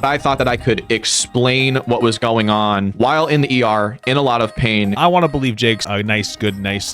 I thought that I could explain what was going on while in the ER, in a lot of pain. I want to believe Jake's a nice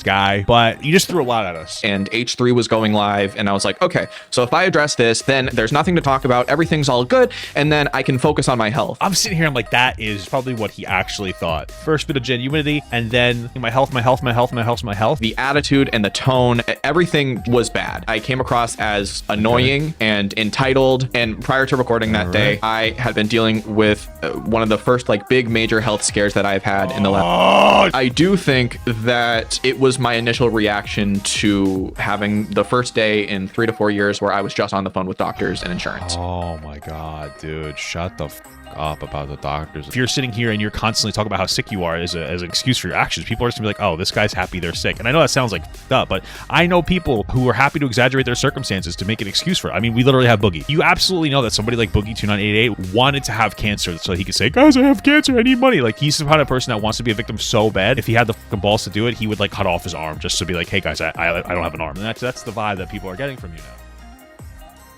guy, but you just threw a lot at us. And H3 was going live, and I was like, okay, so if I address this, then there's nothing to talk about, everything's all good, and then I can focus on my health. I'm sitting here, I'm like, that is probably what he actually thought. First bit of genuinity, and then my health. The attitude and the tone, everything was bad. I came across as annoying and entitled, and prior to recording that day, I had been dealing with one of the first like big major health scares that I've had in the last. I do think that it was my initial reaction to having the first day in 3 to 4 years where I was just on the phone with doctors and insurance. Oh my God, dude, shut the f up about the doctors. If you're sitting here and you're constantly talking about how sick you are as an excuse for your actions, people are just gonna be like, oh, this guy's happy they're sick. And I know that sounds like f***ed up, but I know people who are happy to exaggerate their circumstances to make an excuse for it. I mean, we literally have Boogie. You absolutely know that somebody like Boogie2988 wanted to have cancer so he could say, guys, I have cancer, I need money. Like, he's the kind of person that wants to be a victim so bad. If he had the fucking balls to do it, he would like cut off his arm just to be like, hey guys, I don't have an arm. And that's the vibe that people are getting from you now.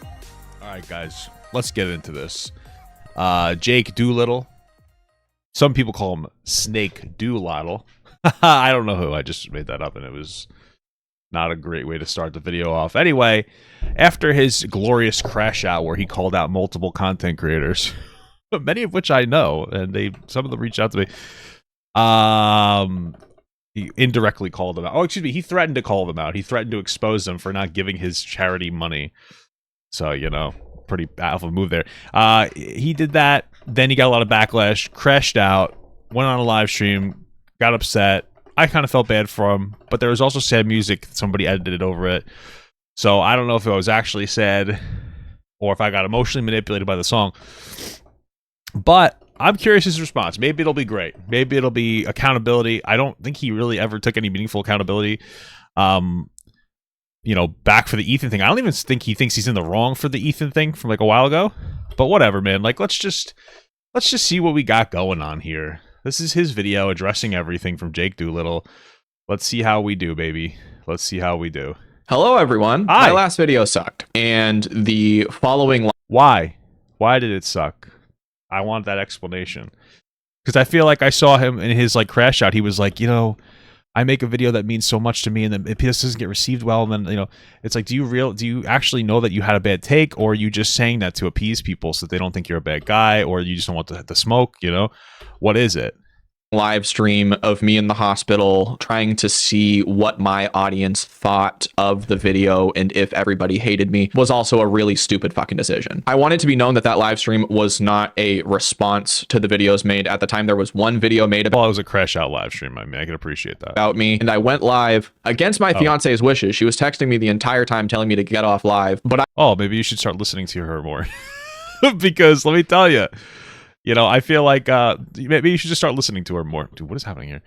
All right, guys, let's get into this. Jake Doolittle. Some people call him Snake Doolittle. I don't know who. I just made that up, and it was not a great way to start the video off. Anyway, after his glorious crash out where he called out multiple content creators, many of which I know, and some of them reached out to me. He indirectly called them out. Oh, excuse me. He threatened to call them out. He threatened to expose them for not giving his charity money. So, you know, pretty alpha move there. He did that. Then he got a lot of backlash, crashed out, went on a live stream, got upset. I kind of felt bad for him, but there was also sad music. Somebody edited over it. So I don't know if it was actually sad or if I got emotionally manipulated by the song. But I'm curious his response. Maybe it'll be great. Maybe it'll be accountability. I don't think he really ever took any meaningful accountability. You know, back for the Ethan thing. I don't even think he thinks he's in the wrong for the Ethan thing from like a while ago. But whatever, man. Like, let's just see what we got going on here. This is his video addressing everything from Jake Doolittle. Let's see how we do, baby. Let's see how we do. Hello, everyone. Hi. My last video sucked. And the following... Why? Why did it suck? I want that explanation. Because I feel like I saw him in his like crash out. He was like, you know, I make a video that means so much to me, and then if this doesn't get received well, and then, you know, it's like, do you actually know that you had a bad take, or are you just saying that to appease people so that they don't think you're a bad guy, or you just don't want the smoke, you know? What is it? Live stream of me in the hospital trying to see what my audience thought of the video and if everybody hated me was also a really stupid fucking decision. I want it to be known that that live stream was not a response to the videos made. At the time, there was one video made about... Well, it was a crash out live stream. I mean, I can appreciate that. ...about me, and I went live against my fiance's wishes. She was texting me the entire time telling me to get off live, but maybe you should start listening to her more. Because let me tell you, you know, I feel like maybe you should just start listening to her more. Dude, what is happening here?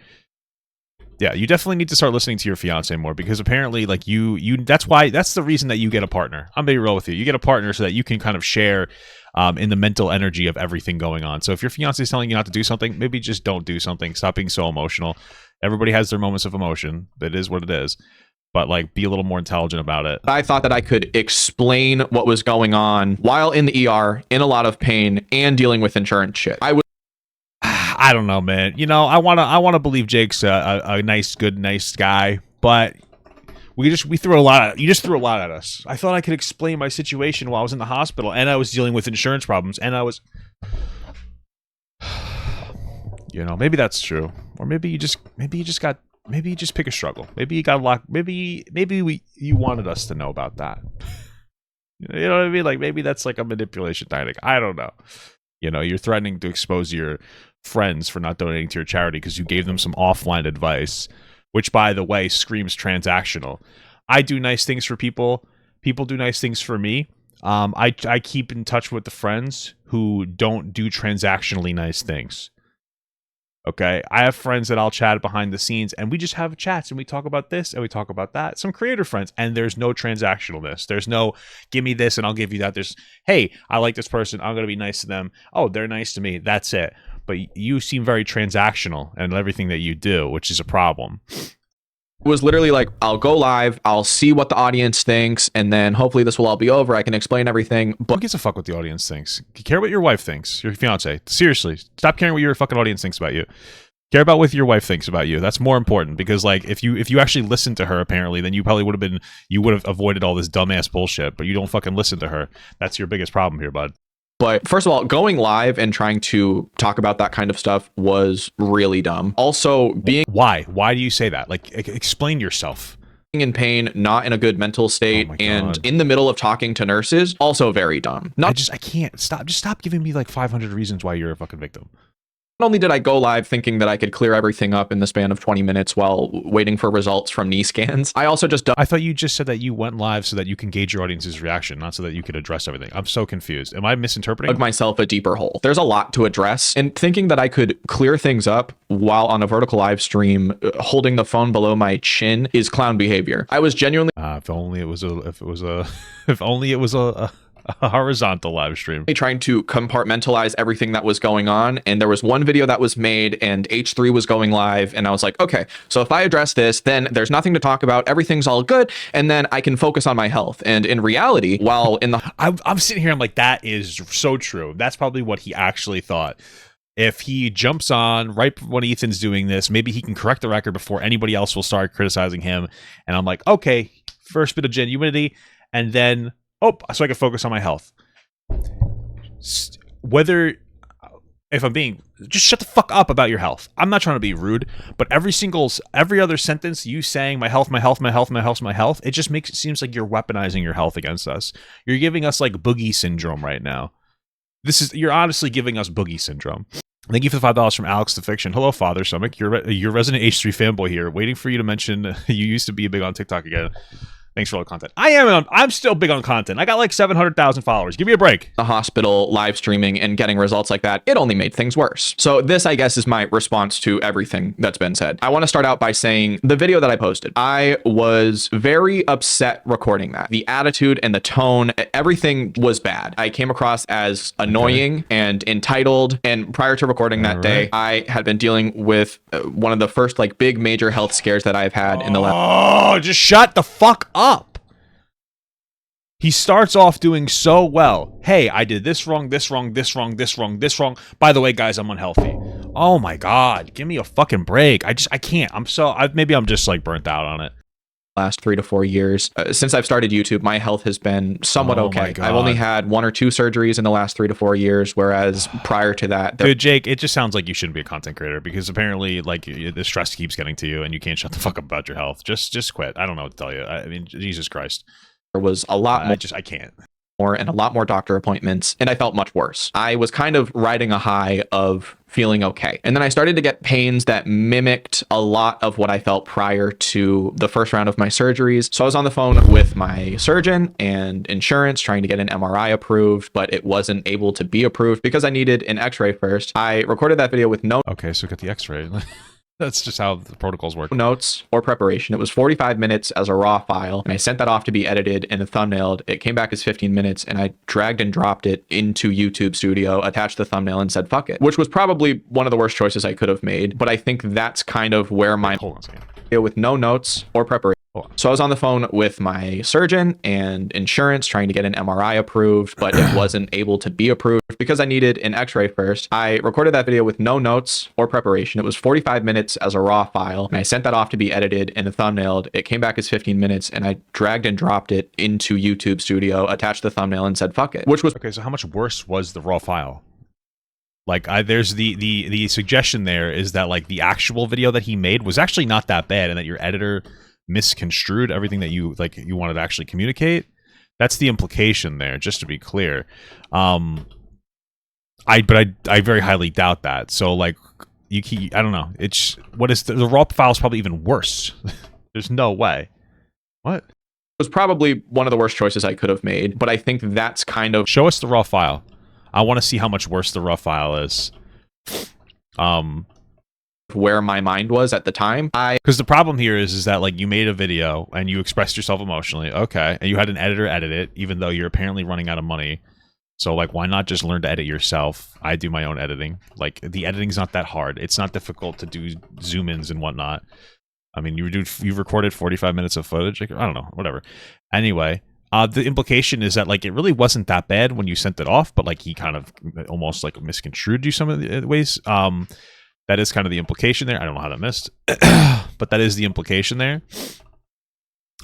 Yeah, you definitely need to start listening to your fiance more, because apparently, like, that's the reason that you get a partner. I'm being real with you. You get a partner so that you can kind of share in the mental energy of everything going on. So if your fiance is telling you not to do something, maybe just don't do something. Stop being so emotional. Everybody has their moments of emotion. It is what it is. But, like, be a little more intelligent about it. I thought that I could explain what was going on while in the ER, in a lot of pain, and dealing with insurance shit. I don't know, man. You know, I wanna believe Jake's a nice guy, but you just threw a lot at us. I thought I could explain my situation while I was in the hospital, and I was dealing with insurance problems, and I was, you know, maybe that's true, or maybe you just pick a struggle. Maybe you got a lot. Maybe you wanted us to know about that. You know what I mean? Like, maybe that's like a manipulation tactic. I don't know. You know, you're threatening to expose your friends for not donating to your charity because you gave them some offline advice, which, by the way, screams transactional. I do nice things for people. People do nice things for me. I keep in touch with the friends who don't do transactionally nice things. Okay, I have friends that I'll chat behind the scenes, and we just have chats, and we talk about this, and we talk about that. Some creator friends, and there's no transactionalness. There's no, give me this, and I'll give you that. There's, hey, I like this person. I'm going to be nice to them. Oh, they're nice to me. That's it. But you seem very transactional in everything that you do, which is a problem. It was literally like, I'll go live, I'll see what the audience thinks, and then hopefully this will all be over. I can explain everything. Who But gives a fuck what the audience thinks? You care what your wife thinks, your fiance. Seriously, stop caring what your fucking audience thinks about you. Care about what your wife thinks about you. That's more important, because like if you actually listened to her, apparently, then you probably would have avoided all this dumbass bullshit. But you don't fucking listen to her. That's your biggest problem here, bud. But first of all, going live and trying to talk about that kind of stuff was really dumb. Also, being Why? Why do you say that? Like, explain yourself. in pain, not in a good mental state, Oh my and God. in the middle of talking to nurses, also very dumb. Not I can't stop. Just stop giving me like 500 reasons why you're a fucking victim. only did I go live thinking that I could clear everything up in the span of 20 minutes while waiting for results from knee scans, I also just I thought you just said that you went live so that you can gauge your audience's reaction, not so that you could address everything. I'm so confused. Am I misinterpreting? dug myself a deeper hole. There's a lot to address, and thinking that I could clear things up while on a vertical live stream, holding the phone below my chin, is clown behavior. I was genuinely If only it was if only it was a horizontal live stream. trying to compartmentalize everything that was going on, and there was one video that was made and H3 was going live, and I was like, okay, so if I address this, then there's nothing to talk about, everything's all good, and then I can focus on my health. And in reality, while in the I'm sitting here, I'm like, that is so true. That's probably what he actually thought. If he jumps on right when Ethan's doing this, maybe he can correct the record before anybody else will start criticizing him. And I'm like, okay, first bit of genuinity, and then, oh, so I can focus on my health. Whether, if I'm being, just shut the fuck up about your health. I'm not trying to be rude, but every other sentence you saying my health, my health, my health, my health, my health, it just seems like you're weaponizing your health against us. You're giving us like boogie syndrome right now. You're honestly giving us boogie syndrome. Thank you for the $5 from Alex the Fiction. Hello, Father Stomach. Your resident H3 fanboy here, waiting for you to mention you used to be big on TikTok again. Thanks for all the content. I'm still big on content. I got like 700,000 followers. Give me a break. the hospital live streaming and getting results like that, it only made things worse. So this, I guess, is my response to everything that's been said. I want to start out by saying the video that I posted, I was very upset recording that. The attitude and the tone, everything was bad. I came across as annoying and entitled. And prior to recording that day, I had been dealing with one of the first like big major health scares that I've had in the last. Oh, just shut the fuck up. He starts off doing so well. Hey, I did this wrong, this wrong, this wrong, this wrong, this wrong. By the way, guys, I'm unhealthy. Oh my God, give me a fucking break. I can't. Maybe I'm just like burnt out on it. Last 3 to 4 years. Since I've started YouTube, my health has been somewhat okay. I've only had 1 or 2 surgeries in the last 3 to 4 years, whereas prior to that, dude, Jake, it just sounds like you shouldn't be a content creator, because apparently, like, the stress keeps getting to you, and you can't shut the fuck up about your health. Just quit. I don't know what to tell you. I mean, Jesus Christ. there was a lot more. I can't. And a lot more doctor appointments, and I felt much worse. I was kind of riding a high of feeling okay. And then I started to get pains that mimicked a lot of what I felt prior to the first round of my surgeries. So I was on the phone with my surgeon and insurance trying to get an MRI approved, but it wasn't able to be approved because I needed an x-ray first. I recorded that video with no Okay, so get the x-ray. That's just how the protocols work. notes or preparation. It was 45 minutes as a raw file, and I sent that off to be edited and thumbnailed. It came back as 15 minutes, and I dragged and dropped it into YouTube Studio, attached the thumbnail, and said, fuck it, which was probably one of the worst choices I could have made. But I think that's kind of where my Hold on a second. video with no notes or preparation. So I was on the phone with my surgeon and insurance trying to get an MRI approved, but it wasn't able to be approved because I needed an x-ray first. I recorded that video with no notes or preparation. It was 45 minutes as a raw file, and I sent that off to be edited and thumbnailed. It came back as 15 minutes, and I dragged and dropped it into YouTube Studio, attached the thumbnail, and said, fuck it, which was Okay, so how much worse was the raw file? Like, there's the suggestion there is that, like, the actual video that he made was actually not that bad, and that your editor misconstrued everything that you wanted to actually communicate. That's the implication there, just to be clear. I very highly doubt that. So, like, I don't know. It's what is the raw file is probably even worse. There's no way. What? It was probably one of the worst choices I could have made, but I think that's kind of Show us the raw file. I want to see how much worse the raw file is. where my mind was at the time. Because the problem here is that, like, you made a video and you expressed yourself emotionally, okay, and you had an editor edit it, even though you're apparently running out of money. So, like, why not just learn to edit yourself? I do my own editing. Like, the editing's not that hard. It's not difficult to do zoom-ins and whatnot. I mean, you've recorded 45 minutes of footage. Like, I don't know, whatever. Anyway, the implication is that like it really wasn't that bad when you sent it off, but like he kind of almost like misconstrued you some of the ways. That is kind of the implication there. I don't know how that missed, but that is the implication there.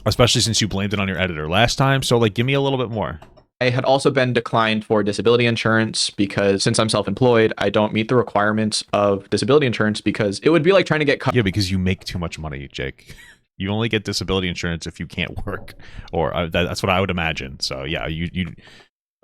Especially since you blamed it on your editor last time. So like, give me a little bit more. I had also been declined for disability insurance because since I'm self-employed, I don't meet the requirements of disability insurance because it would be like trying to get Yeah, because you make too much money, Jake. You only get disability insurance if you can't work, or that's what I would imagine. So yeah, you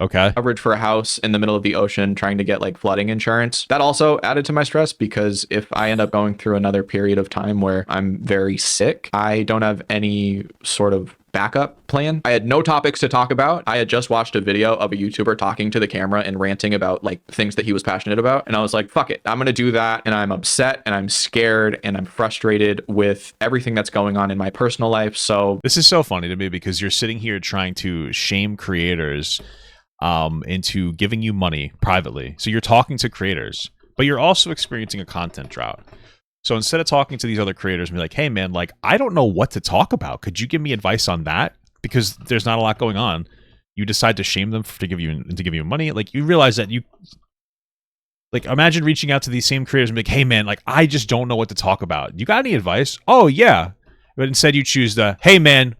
okay. coverage for a house in the middle of the ocean, trying to get like flooding insurance. That also added to my stress because if I end up going through another period of time where I'm very sick, I don't have any sort of backup plan. I had no topics to talk about. I had just watched a video of a YouTuber talking to the camera and ranting about like things that he was passionate about. And I was like, fuck it, I'm going to do that. And I'm upset and I'm scared and I'm frustrated with everything that's going on in my personal life. So this is so funny to me because you're sitting here trying to shame creators into giving you money privately. So you're talking to creators, but you're also experiencing a content drought. So instead of talking to these other creators and be like, hey man, like I don't know what to talk about. Could you give me advice on that? Because there's not a lot going on. You decide to shame them to give you money. Like you realize that you like imagine reaching out to these same creators and be like, hey man, like I just don't know what to talk about. You got any advice? Oh yeah. But instead you choose the, hey man,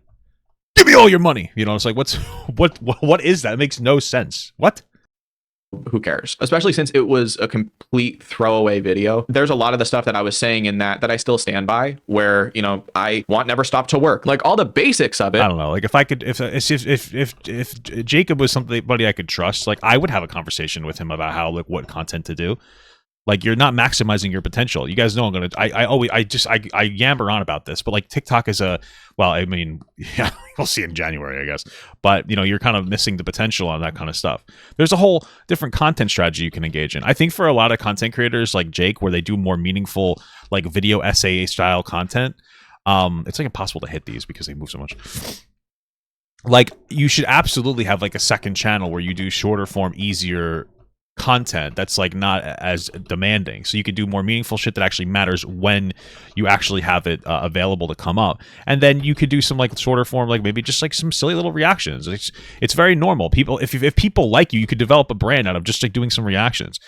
give me all your money. You know, it's like, what is that? It makes no sense. What? who cares? Especially since it was a complete throwaway video. There's a lot of the stuff that I was saying in that I still stand by, where, you know, I want never stop to work. Like all the basics of it. I don't know. Like if Jacob was somebody I could trust, like I would have a conversation with him about how, like, what content to do. Like, you're not maximizing your potential. You guys know I yammer on about this, but like TikTok is I mean, yeah, we'll see in January, I guess. But, you know, you're kind of missing the potential on that kind of stuff. There's a whole different content strategy you can engage in. I think for a lot of content creators like Jake, where they do more meaningful, like video essay style content, it's like impossible to hit these because they move so much. Like, you should absolutely have like a second channel where you do shorter form, easier content that's like not as demanding, so you can do more meaningful shit that actually matters when you actually have it available to come up. And then you could do some like shorter form, like maybe just like some silly little reactions. It's very normal. People, if people like you could develop a brand out of just like doing some reactions.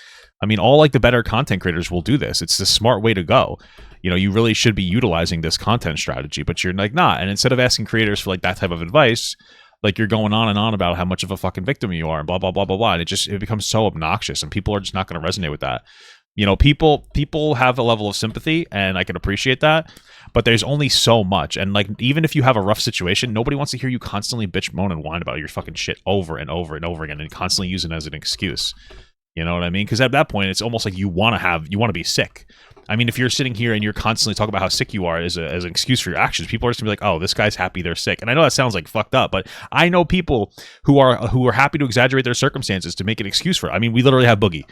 I mean, all like the better content creators will do this. It's the smart way to go. You know, you really should be utilizing this content strategy, but you're like not. And instead of asking creators for like that type of advice, like, you're going on and on about how much of a fucking victim you are and blah, blah, blah, blah, blah. And it becomes so obnoxious, and people are just not going to resonate with that. You know, people have a level of sympathy, and I can appreciate that, but there's only so much. And like, even if you have a rough situation, nobody wants to hear you constantly bitch, moan, and whine about your fucking shit over and over and over again, and constantly use it as an excuse. You know what I mean? Because at that point, it's almost like you want to be sick. I mean, if you're sitting here and you're constantly talking about how sick you are as an excuse for your actions, people are just gonna be like, "Oh, this guy's happy they're sick." And I know that sounds like fucked up, but I know people who are happy to exaggerate their circumstances to make an excuse for it. I mean, we literally have Boogie.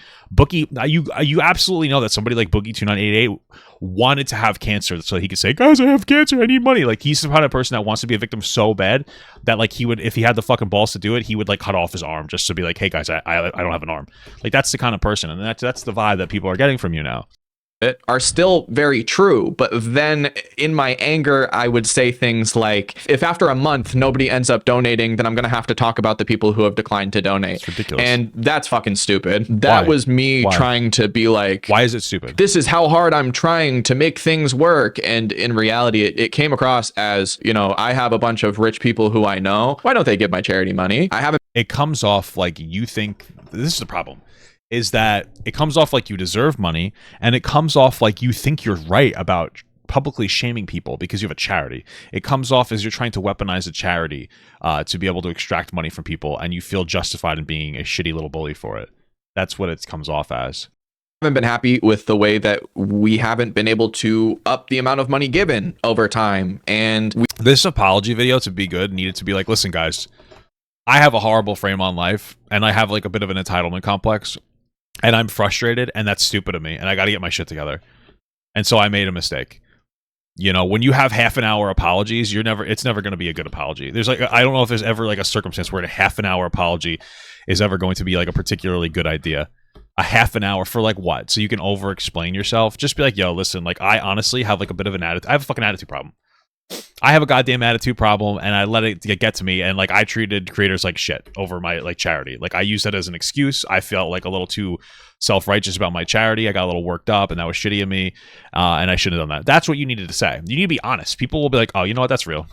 You absolutely know that somebody like Boogie2988 wanted to have cancer so he could say, "Guys, I have cancer. I need money." Like, he's the kind of person that wants to be a victim so bad that, like, he would, if he had the fucking balls to do it, he would like cut off his arm just to be like, "Hey guys, I don't have an arm." Like, that's the kind of person, and that's the vibe that people are getting from you now. Are still very true, but then in my anger I would say things like, if after a month nobody ends up donating, then I'm gonna have to talk about the people who have declined to donate. It's ridiculous. And that's fucking stupid. That was me trying to be like, why is it stupid? This is how hard I'm trying to make things work. And in reality, it came across as, you know, I have a bunch of rich people who I know, why don't they give my charity money? It comes off like you think, this is the problem, is that it comes off like you deserve money, and it comes off like you think you're right about publicly shaming people because you have a charity. It comes off as you're trying to weaponize a charity to be able to extract money from people, and you feel justified in being a shitty little bully for it. That's what it comes off as. I haven't been happy with the way that we haven't been able to up the amount of money given over time. And this apology video, to be good, needed to be like, listen guys, I have a horrible frame on life, and I have like a bit of an entitlement complex, and I'm frustrated, and that's stupid of me, and I got to get my shit together. And so I made a mistake. You know, when you have half an hour apologies, it's never going to be a good apology. There's like, I don't know if there's ever like a circumstance where a half an hour apology is ever going to be like a particularly good idea. a half an hour for like what? So you can over explain yourself. Just be like, yo, listen, like I honestly have like a bit of an attitude. I have a fucking attitude problem. I have a goddamn attitude problem, and I let it get to me, and like I treated creators like shit over my like charity. Like I used that as an excuse. I felt like a little too self-righteous about my charity. I got a little worked up, and that was shitty of me, and I shouldn't have done that. That's what you needed to say. You need to be honest. People will be like, oh, you know what? That's real.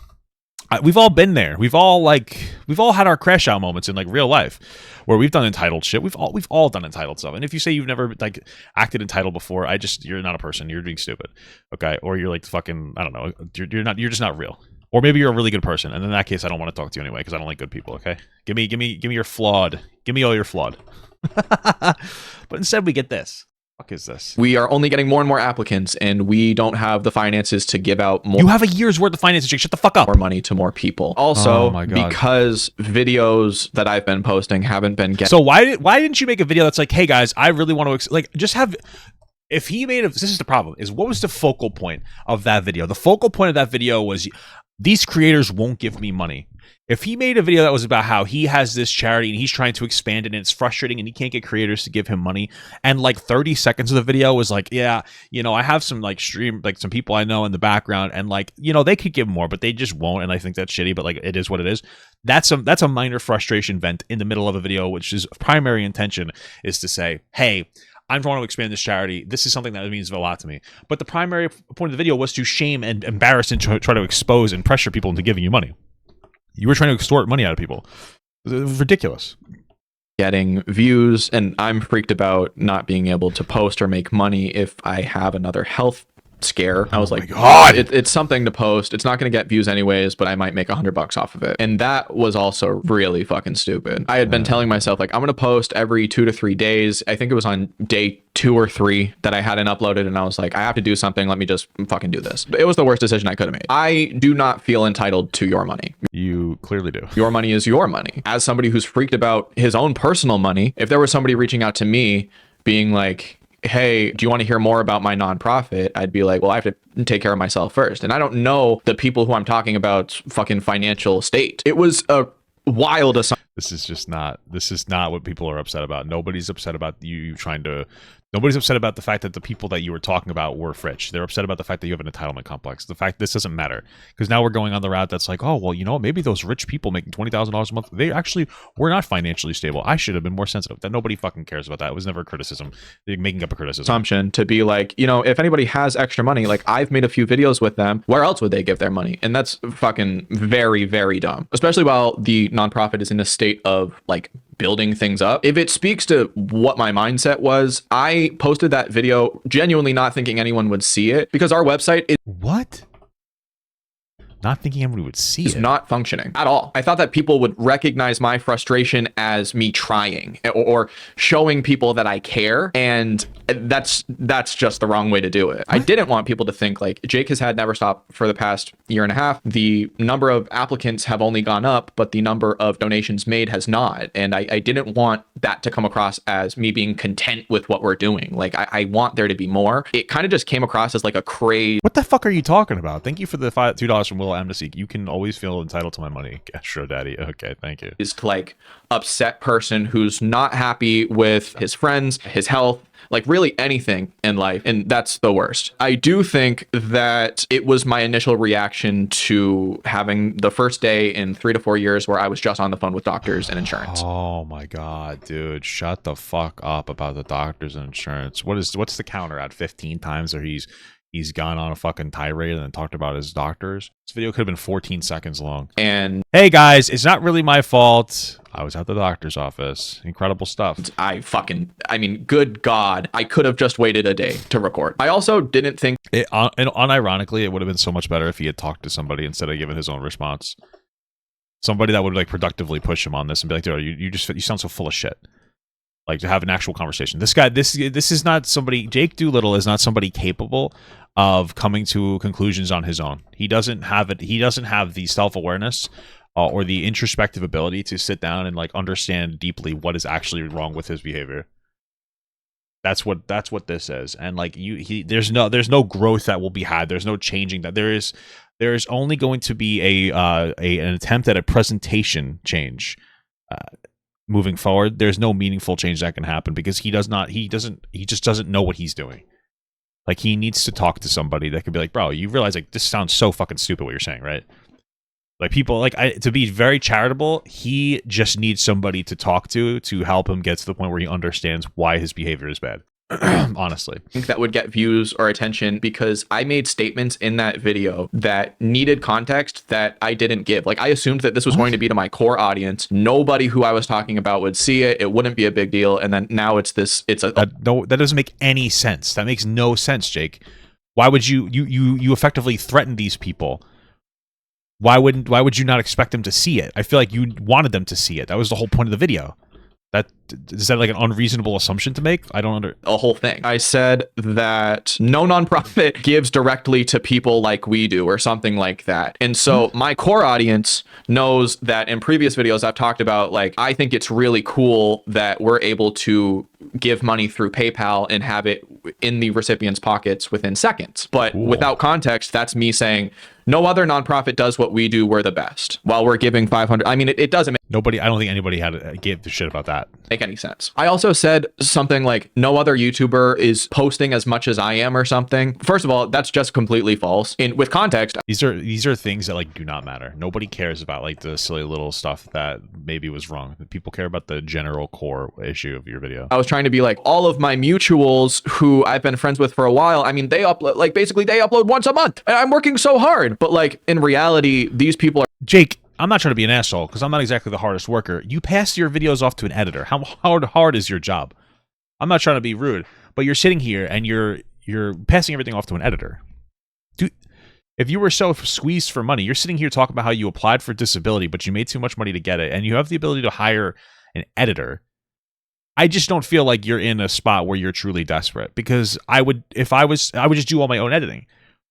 We've all been there. We've all had our crash out moments in like real life where we've done entitled shit. We've all done entitled stuff. And if you say you've never like acted entitled before, you're not a person. You're being stupid. Okay. Or you're like fucking, I don't know. You're just not real. Or maybe you're a really good person. And in that case, I don't want to talk to you anyway, because I don't like good people. Okay. Give me your flawed. Give me all your flawed. But instead we get this. Fuck is this? We are only getting more and more applicants, and we don't have the finances to give out more. You have a year's worth of finances, Jake. Shut the fuck up. More money to more people. Also, because videos that I've been posting haven't been getting. So why didn't you make a video that's like, hey guys, I really want to like just have. If he made this is the problem. Is what was the focal point of that video? The focal point of that video was these creators won't give me money. If he made a video that was about how he has this charity and he's trying to expand it and it's frustrating and he can't get creators to give him money, and like 30 seconds of the video was like, yeah, you know, I have some like some people I know in the background, and like, you know, they could give more, but they just won't, and I think that's shitty, but like it is what it is. That's a minor frustration vent in the middle of a video, which is primary intention is to say, hey, I'm trying to expand this charity. This is something that means a lot to me. But the primary point of the video was to shame and embarrass and try to expose and pressure people into giving you money. You were trying to extort money out of people. It was ridiculous. Getting views, and I'm freaked about not being able to post or make money if I have another health scare. I was like, God, it's something to post. It's not going to get views anyways, but I might make $100 off of it. And that was also really fucking stupid. I had been telling myself, like, I'm going to post every 2 to 3 days. I think it was on day 2 or 3 that I hadn't uploaded, and I was like, I have to do something. Let me just fucking do this. It was the worst decision I could have made. I do not feel entitled to your money. You clearly do. Your money is your money. As somebody who's freaked about his own personal money, if there was somebody reaching out to me being like, hey, do you want to hear more about my nonprofit? I'd be like, well, I have to take care of myself first. And I don't know the people who I'm talking about fucking financial state. It was a wild assumption. This is not what people are upset about. Nobody's upset about you trying to. Nobody's upset about the fact that the people that you were talking about were rich. They're upset about the fact that you have an entitlement complex. The fact this doesn't matter, because now we're going on the route that's like, oh, well, you know, maybe those rich people making $20,000 a month, they actually were not financially stable. I should have been more sensitive. That nobody fucking cares about that. It was never a criticism. They're making up a criticism. Assumption to be like, you know, if anybody has extra money, like I've made a few videos with them, where else would they give their money? And that's fucking very, very dumb, especially while the nonprofit is in a state of like building things up. If it speaks to what my mindset was, I posted that video genuinely not thinking anyone would see it, because our website is what? Not thinking everybody would see it. Not functioning at all. I thought that people would recognize my frustration as me trying or showing people that I care, and that's just the wrong way to do it. What? I didn't want people to think like Jake has had Never Stop for the past year and a half. The number of applicants have only gone up, but the number of donations made has not. And I didn't want that to come across as me being content with what we're doing. Like I want there to be more. It kind of just came across as like a craze. What the fuck are you talking about? Thank you for the $2 from Will Amnesty. You can always feel entitled to my money, Gastro Daddy. Okay, thank you. Is to like upset person who's not happy with his friends, his health, like really anything in life. And that's the worst. I do think that it was my initial reaction to having the first day in 3 to 4 years where I was just on the phone with doctors and insurance. Oh my God, dude. Shut the fuck up about the doctors and insurance. What's the counter at 15 times or he's gone on a fucking tirade and then talked about his doctors? This video could have been 14 seconds long. And hey guys, it's not really my fault. I was at the doctor's office. Incredible stuff. I mean, good God, I could have just waited a day to record. I also didn't think and unironically, it would have been so much better if he had talked to somebody instead of giving his own response. Somebody that would like productively push him on this and be like, dude, you sound so full of shit. Like to have an actual conversation. This guy, this is not somebody. Jake Doolittle is not somebody capable of coming to conclusions on his own. He doesn't have it. He doesn't have the self-awareness or the introspective ability to sit down and like understand deeply what is actually wrong with his behavior. That's what this is. And like there's no growth that will be had. There's no changing that. There is only going to be an attempt at a presentation change. moving forward, there's no meaningful change that can happen because he just doesn't know what he's doing. Like, he needs to talk to somebody that could be like, bro, you realize, like, this sounds so fucking stupid what you're saying, right? Like, people, like, to be very charitable, he just needs somebody to talk to help him get to the point where he understands why his behavior is bad. Honestly, I think that would get views or attention because I made statements in that video that needed context that I didn't give. Like, I assumed that this was going to be to my core audience. Nobody who I was talking about would see it. It wouldn't be a big deal. And then now it's this. It's a no. That doesn't make any sense. That makes no sense, Jake. Why would you effectively threaten these people? Why would you not expect them to see it? I feel like you wanted them to see it. That was the whole point of the video. Is that like an unreasonable assumption to make? I don't under a whole thing. I said that no nonprofit gives directly to people like we do or something like that. And so my core audience knows that in previous videos I've talked about, like, I think it's really cool that we're able to give money through PayPal and have it in the recipient's pockets within seconds. But without context, that's me saying no other nonprofit does what we do. We're the best. While we're giving 500, I mean, it doesn't make I don't think anybody gave the shit about that. Make any sense. I also said something like no other YouTuber is posting as much as I am or something. First of all, that's just completely false. With context, these are things that, like, do not matter. Nobody cares about, like, the silly little stuff that maybe was wrong. People care about the general core issue of your video. I was trying to be like, all of my mutuals who I've been friends with for a while, I mean, they upload, like, basically they upload once a month and I'm working so hard. But, like, in reality, these people are... Jake, I'm not trying to be an asshole because I'm not exactly the hardest worker. You pass your videos off to an editor. How hard is your job? I'm not trying to be rude, but you're sitting here and you're passing everything off to an editor. Dude, if you were so squeezed for money, you're sitting here talking about how you applied for disability, but you made too much money to get it, and you have the ability to hire an editor. I just don't feel like you're in a spot where you're truly desperate, because I would just do all my own editing.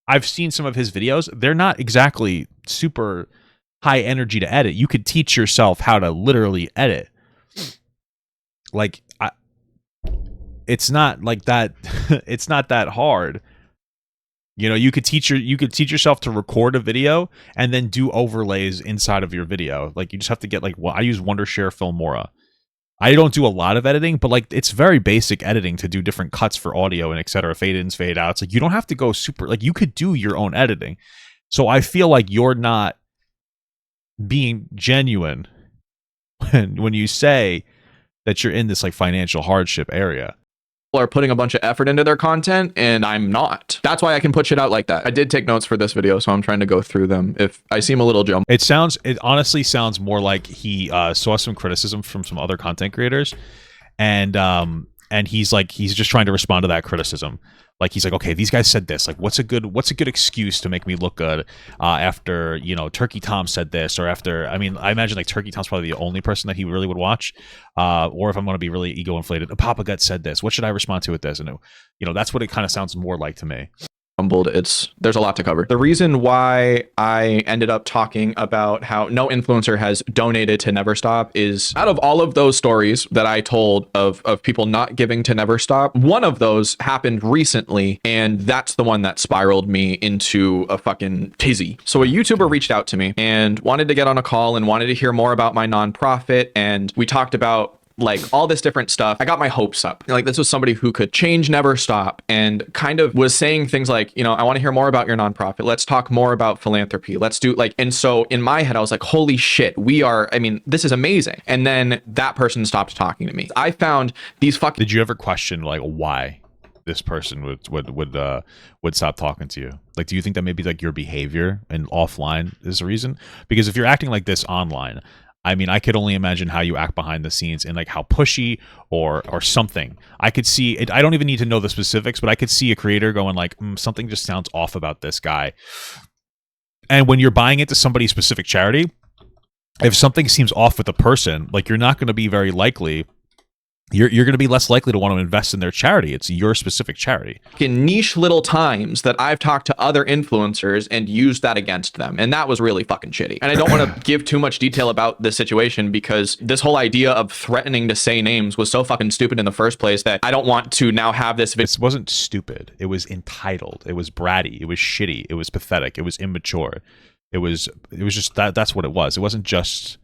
I've seen some of his videos. They're not exactly super high energy to edit. You could teach yourself how to literally edit. Like, it's not like that. It's not that hard. You know, you could teach yourself to record a video and then do overlays inside of your video. Like, you just have to get, like, I use Wondershare Filmora. I don't do a lot of editing, but, like, it's very basic editing to do different cuts for audio and etc. Fade ins, fade outs. Like, you don't have to go super, like, you could do your own editing. So I feel like you're not being genuine when you say that you're in this, like, financial hardship area. Are putting a bunch of effort into their content and I'm not. That's why I can put shit out like that. I did take notes for this video, so I'm trying to go through them. If I seem a little jumbled, it honestly sounds more like he saw some criticism from some other content creators, and he's just trying to respond to that criticism. Like, he's like, okay, these guys said this. Like, what's a good excuse to make me look good after, you know, Turkey Tom said this, or after, I mean, I imagine, like, Turkey Tom's probably the only person that he really would watch. Or if I'm going to be really ego inflated, Papa Gut said this. What should I respond to with this? And, you know, that's what it kind of sounds more like to me. There's a lot to cover. The reason why I ended up talking about how no influencer has donated to Never Stop is, out of all of those stories that I told of people not giving to Never Stop, one of those happened recently, and that's the one that spiraled me into a fucking tizzy. So a YouTuber reached out to me and wanted to get on a call and wanted to hear more about my nonprofit, and we talked about, like, all this different stuff. I got my hopes up. Like, this was somebody who could change Never Stop, and kind of was saying things like, you know, I want to hear more about your nonprofit. Let's talk more about philanthropy. Let's do, like, and so in my head, I was like, holy shit, this is amazing. And then that person stopped talking to me. I found these fucking... Did you ever question, like, why this person would stop talking to you? Like, do you think that maybe, like, your behavior and offline is the reason? Because if you're acting like this online, I mean, I could only imagine how you act behind the scenes, and, like, how pushy or something. I could see it. I don't even need to know the specifics, but I could see a creator going like, something just sounds off about this guy. And when you're buying into somebody's specific charity, if something seems off with the person, like, you're not going to be very likely. You're going to be less likely to want to invest in their charity. It's your specific charity. In niche little times that I've talked to other influencers and used that against them. And that was really fucking shitty. And I don't want to give too much detail about this situation, because this whole idea of threatening to say names was so fucking stupid in the first place that I don't want to now have this. It wasn't stupid. It was entitled. It was bratty. It was shitty. It was pathetic. It was immature. It was just that's what it was. It wasn't just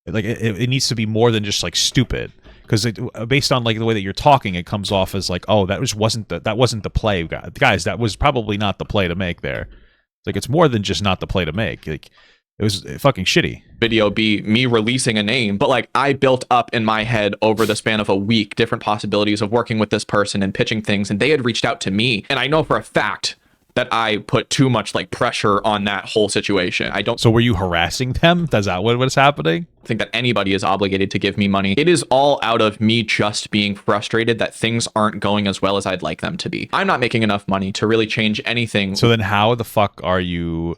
Like it needs to be more than just like stupid. Because based on like the way that you're talking, it comes off as like, oh, that wasn't the play, guys. That was probably not the play to make there. Like it's more than just not the play to make. Like it was fucking shitty. Video be me releasing a name, but like I built up in my head over the span of a week different possibilities of working with this person and pitching things, and they had reached out to me, and I know for a fact that I put too much like pressure on that whole situation. I don't. So were you harassing them? Is that what was happening? Think that anybody is obligated to give me money. It is all out of me just being frustrated that things aren't going as well as I'd like them to be. I'm not making enough money to really change anything. So then how the fuck are you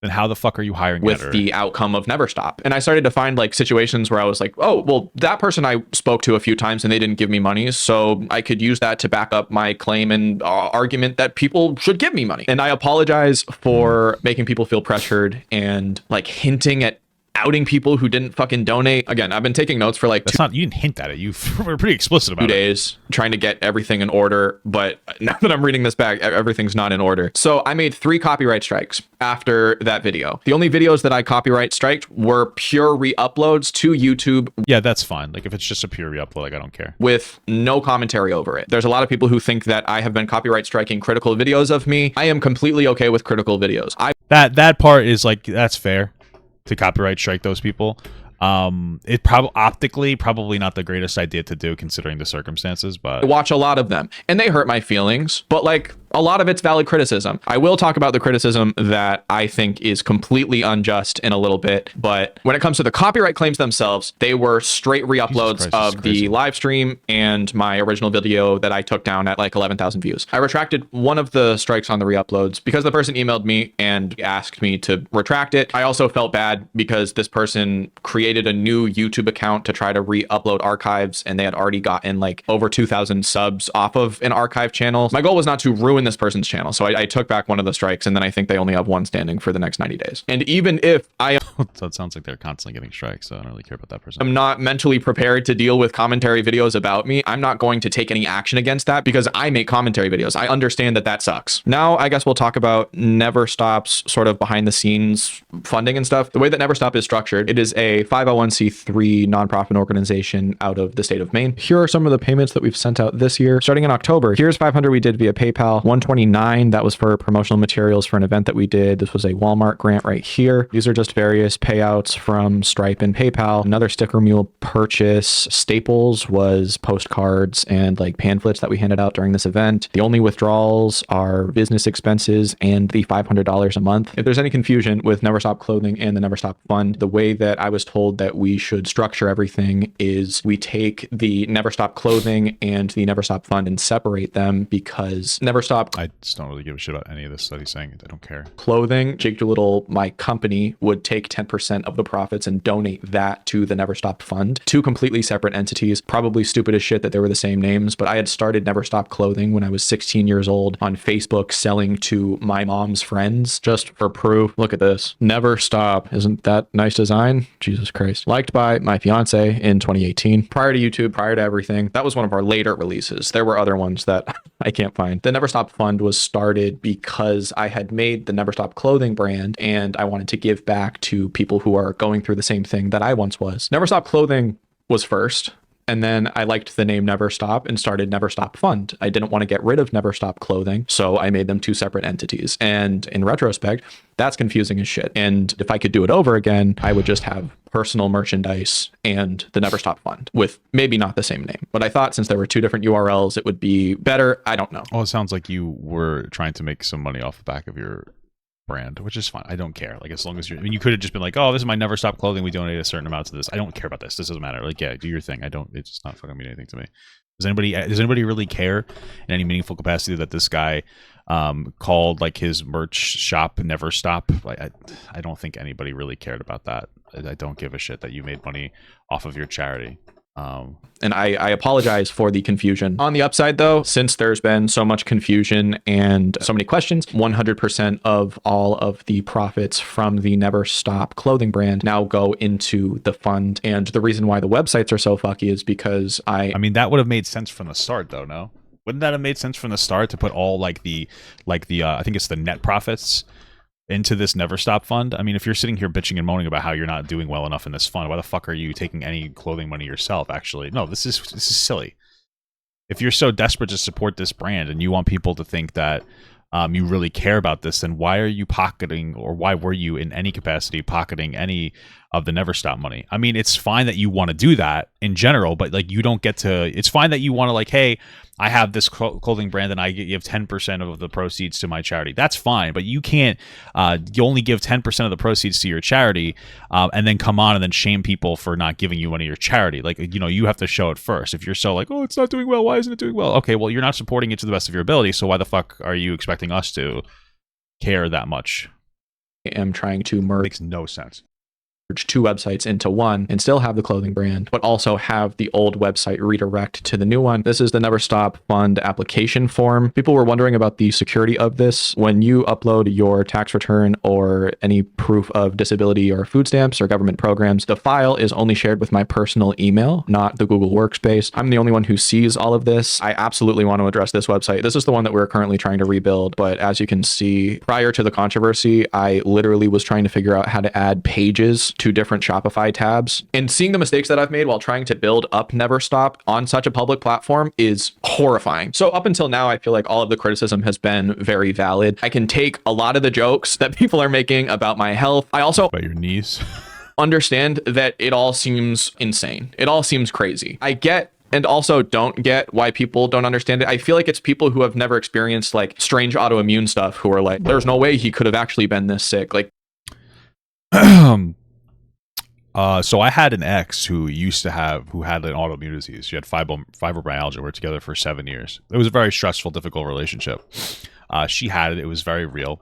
hiring with the outcome of Never Stop? And I started to find like situations where I was like, oh, well, that person I spoke to a few times and they didn't give me money, so I could use that to back up my claim and argument that people should give me money. And I apologize for making people feel pressured and like hinting at outing people who didn't fucking donate. Again, I've been taking notes for like you didn't hint at it. You were pretty explicit about 2 days trying to get everything in order. But now that I'm reading this back, everything's not in order. So I made 3 copyright strikes after that video. The only videos that I copyright striked were pure re-uploads to YouTube. Yeah, that's fine. Like if it's just a pure re-upload, like I don't care. With no commentary over it. There's a lot of people who think that I have been copyright striking critical videos of me. I am completely okay with critical videos. That part is like, that's fair to copyright strike those people. It optically probably not the greatest idea to do considering the circumstances, but I watch a lot of them and they hurt my feelings, but like a lot of it's valid criticism. I will talk about the criticism that I think is completely unjust in a little bit, but when it comes to the copyright claims themselves, they were straight re-uploads of the live stream and my original video that I took down at like 11,000 views. I retracted one of the strikes on the re-uploads because the person emailed me and asked me to retract it. I also felt bad because this person created a new YouTube account to try to re-upload archives, and they had already gotten like over 2,000 subs off of an archive channel. My goal was not to ruin this person's channel, so I took back one of the strikes, and then I think they only have one standing for the next 90 days. And even if I so it sounds like they're constantly getting strikes, so I don't really care about that person. I'm not mentally prepared to deal with commentary videos about me, I'm not going to take any action against that because I make commentary videos. I understand that that sucks. Now I guess we'll talk about Never Stop's sort of behind the scenes funding and stuff. The way that Never Stop is structured, it is a 501c3 nonprofit organization out of the state of Maine. Here are some of the payments that we've sent out this year. Starting in October, here's 500 we did via PayPal, 129 that was for promotional materials for an event that we did. This was a Walmart grant right here. These are just various payouts from Stripe and PayPal. Another sticker mule purchase. Staples was postcards and like pamphlets that we handed out during this event. The only withdrawals are business expenses and the $500 a month. If there's any confusion with Never Stop Clothing and the Never Stop Fund, the way that I was told that we should structure everything is we take the Never Stop Clothing and the Never Stop Fund and separate them because Never Stop... I just don't really give a shit about any of this that he's saying. I don't care. Clothing, Jake Doolittle, my company, would take 10% of the profits and donate that to the Never Stop Fund. 2 completely separate entities. Probably stupid as shit that they were the same names, but I had started Never Stop Clothing when I was 16 years old on Facebook selling to my mom's friends just for proof. Look at this. Never Stop. Isn't that nice design? Jesus Christ. Liked by my fiance in 2018. Prior to YouTube, prior to everything, that was one of our later releases. There were other ones that I can't find. The Never Stop Fund was started because I had made the Never Stop Clothing brand and I wanted to give back to people who are going through the same thing that I once was. Never Stop Clothing was first. And then I liked the name Never Stop and started Never Stop Fund. I didn't want to get rid of Never Stop Clothing, so I made them 2 separate entities. And in retrospect, that's confusing as shit. And if I could do it over again, I would just have personal merchandise and the Never Stop Fund with maybe not the same name. But I thought since there were 2 different URLs, it would be better. I don't know. Well, it sounds like you were trying to make some money off the back of your brand, which is fine. I don't care. Like, as long as you're, I mean, you could have just been like, oh, this is my Never Stop Clothing, we donate a certain amount to this. I don't care about this. This doesn't matter. Like, yeah, do your thing. It's just not fucking mean anything to me. Does anybody really care in any meaningful capacity that this guy called like his merch shop Never Stop? Like, I don't think anybody really cared about that. I don't give a shit that you made money off of your charity. And I apologize for the confusion. On the upside, though, since there's been so much confusion and so many questions, 100% of all of the profits from the Never Stop Clothing brand now go into the fund. And the reason why the websites are so fucky is because I mean, that would have made sense from the start, though, no? Wouldn't that have made sense from the start to put all like the I think it's the net profits into this Never Stop fund. I mean, if you're sitting here bitching and moaning about how you're not doing well enough in this fund, why the fuck are you taking any clothing money yourself? Actually, no, this is silly. If you're so desperate to support this brand and you want people to think that you really care about this, then why are you pocketing, or why were you in any capacity pocketing any of the Never Stop money? I mean, it's fine that you want to do that in general, but like you don't get to, it's fine that you want to like, hey, I have this clothing brand and I give 10% of the proceeds to my charity. That's fine, but you can't, you only give 10% of the proceeds to your charity and then come on and then shame people for not giving you money to your charity. Like, you know, you have to show it first. If you're so like, oh, it's not doing well, why isn't it doing well? Okay, well, you're not supporting it to the best of your ability, so why the fuck are you expecting us to care that much? I am trying to merge. Makes no sense. Two websites into one and still have the clothing brand, but also have the old website redirect to the new one. This is the Never Stop Fund application form. People were wondering about the security of this. When you upload your tax return or any proof of disability or food stamps or government programs, the file is only shared with my personal email, not the Google Workspace. I'm the only one who sees all of this. I absolutely want to address this website. This is the one that we're currently trying to rebuild, but as you can see, prior to the controversy, I literally was trying to figure out how to add pages to different Shopify tabs. And seeing the mistakes that I've made while trying to build up Never Stop on such a public platform is horrifying. So up until now, I feel like all of the criticism has been very valid. I can take a lot of the jokes that people are making about my health. I also About your knees. understand that it all seems insane. It all seems crazy. I get and also don't get why people don't understand it. I feel like it's people who have never experienced like strange autoimmune stuff who are like, there's no way he could have actually been this sick. Like, so I had an ex who had an autoimmune disease. She had fibromyalgia. We were together for 7 years. It was a very stressful, difficult relationship. She had it. It was very real.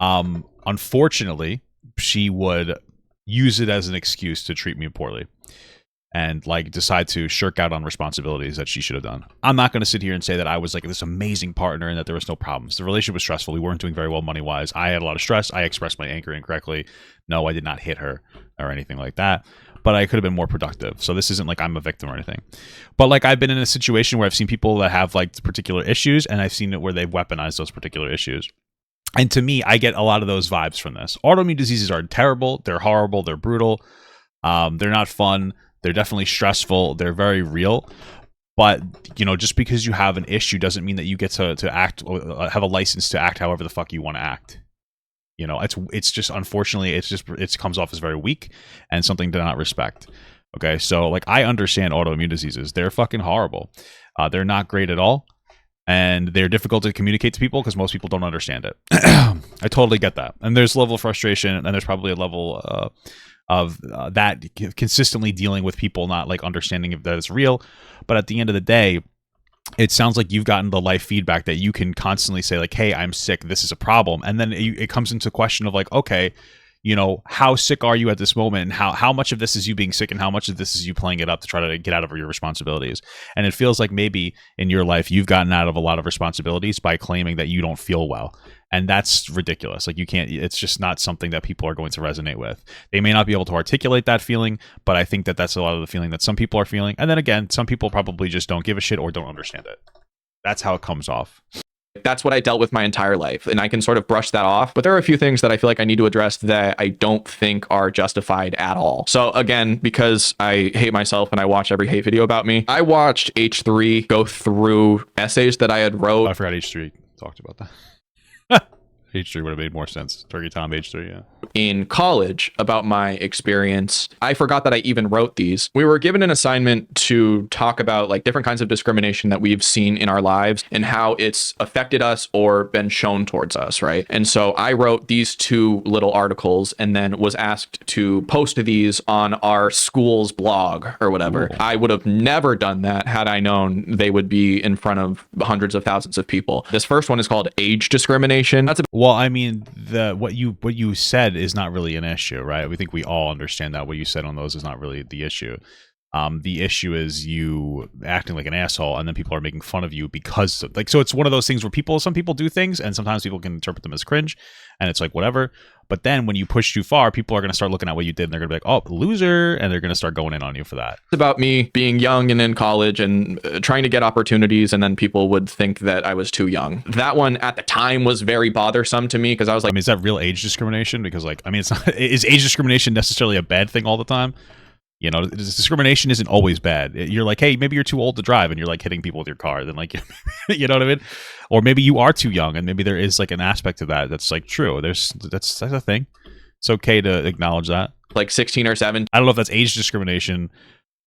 Unfortunately, she would use it as an excuse to treat me poorly and like decide to shirk out on responsibilities that she should have done. I'm not going to sit here and say that I was like this amazing partner and that there was no problems. The relationship was stressful. We weren't doing very well money-wise. I had a lot of stress. I expressed my anger incorrectly. No, I did not hit her or anything like that, but I could have been more productive. So this isn't like I'm a victim or anything. But like I've been in a situation where I've seen people that have like particular issues, and I've seen it where they've weaponized those particular issues. And to me, I get a lot of those vibes from this. Autoimmune diseases are terrible. They're horrible. They're brutal. They're not fun. They're definitely stressful. They're very real. But, you know, just because you have an issue doesn't mean that you get to act, have a license to act however the fuck you want to act. You know, it's just, unfortunately, it comes off as very weak and something to not respect. Okay, so like I understand autoimmune diseases. They're fucking horrible. They're not great at all. And they're difficult to communicate to people because most people don't understand it. I totally get that. And there's a level of frustration, and there's probably a level of that consistently dealing with people not like understanding if that is real. But at the end of the day, it sounds like you've gotten the life feedback that you can constantly say like, hey, I'm sick, this is a problem. And then it comes into question of like, okay, you know, how sick are you at this moment, and how much of this is you being sick and how much of this is you playing it up to try to get out of your responsibilities. And it feels like maybe in your life you've gotten out of a lot of responsibilities by claiming that you don't feel well. And that's ridiculous. Like you can't, it's just not something that people are going to resonate with. They may not be able to articulate that feeling, but I think that that's a lot of the feeling that some people are feeling. And then again, some people probably just don't give a shit or don't understand it. That's how it comes off. That's what I dealt with my entire life, and I can sort of brush that off. But there are a few things that I feel like I need to address that I don't think are justified at all. So again, because I hate myself and I watch every hate video about me, I watched H3 go through essays that I had wrote. I forgot H3 talked about that. H3 would have made more sense. Turkey Tom H3, yeah. In college about my experience. I forgot that I even wrote these. We were given an assignment to talk about like different kinds of discrimination that we've seen in our lives and how it's affected us or been shown towards us, right? And so I wrote these two little articles and then was asked to post these on our school's blog or whatever. Ooh. I would have never done that had I known they would be in front of hundreds of thousands of people. This first one is called age discrimination. That's well, I mean, what you said is not really an issue, right? We think we all understand that what you said on those is not really the issue. The issue is you acting like an asshole, and then people are making fun of you because like, so it's one of those things where some people do things, and sometimes people can interpret them as cringe, and it's like whatever. But then when you push too far, people are going to start looking at what you did and they're going to be like, oh, loser. And they're going to start going in on you for that. It's about me being young and in college and trying to get opportunities. And then people would think that I was too young. That one at the time was very bothersome to me because I was like, I mean, is that real age discrimination? Because like, I mean, it's not, is age discrimination necessarily a bad thing all the time? You know, discrimination isn't always bad. You're like, hey, maybe you're too old to drive and you're like hitting people with your car. Then like, you know what I mean? Or maybe you are too young and maybe there is like an aspect to that that's like true. That's a thing. It's okay to acknowledge that. Like 16 or 17. I don't know if that's age discrimination